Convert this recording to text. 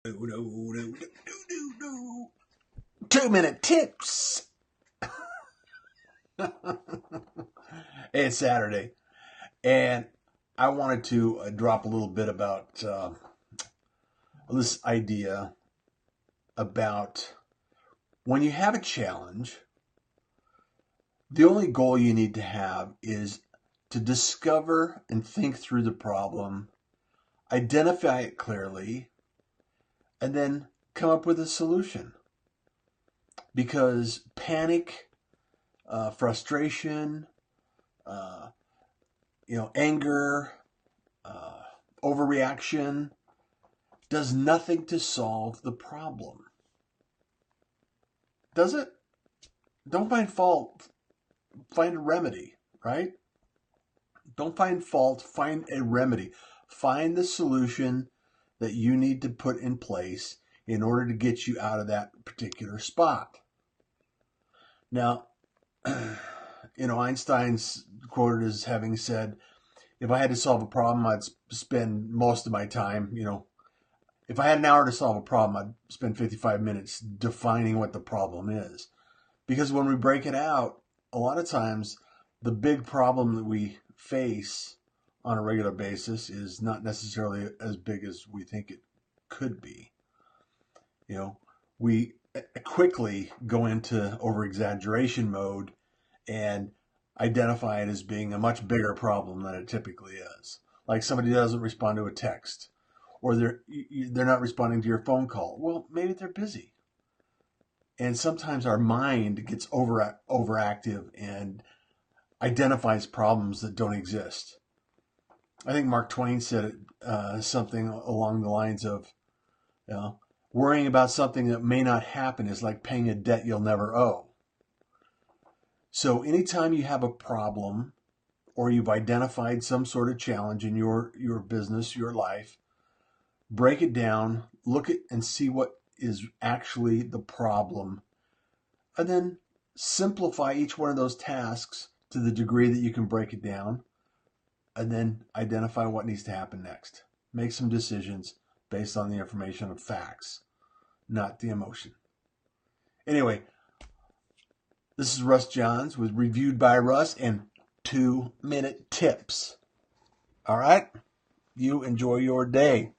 No, no, no, no, no, no. 2-minute tips. It's Saturday, and I wanted to drop a little bit about this idea about when you have a challenge, the only goal you need to have is to discover and think through the problem, identify it clearly, and then come up with a solution. Because panic, frustration, uh, anger, uh, overreaction does nothing to solve the problem. Does it? Don't find fault. Find a remedy, right? Don't find fault. Find a remedy. Find the solution that you need to put in place in order to get you out of that particular spot. Now, Einstein's quoted as having said, if I had to solve a problem, I'd spend most of my time, if I had an hour to solve a problem, I'd spend 55 minutes defining what the problem is. Because when we break it out, a lot of times the big problem that we face on a regular basis is not necessarily as big as we think it could be. We quickly go into over-exaggeration mode and identify it as being a much bigger problem than it typically is. Like somebody doesn't respond to a text, or they're not responding to your phone call. Well, maybe they're busy. And sometimes our mind gets overactive and identifies problems that don't exist. I think Mark Twain said something along the lines of, worrying about something that may not happen is like paying a debt you'll never owe. So anytime you have a problem or you've identified some sort of challenge in your business, your life, break it down, look at and see what is actually the problem, and then simplify each one of those tasks to the degree that you can break it down, and then identify what needs to happen next. Make some decisions based on the information of facts, not the emotion. Anyway, this is Russ Johns with Reviewed by Russ and 2-minute tips. All right? You enjoy your day.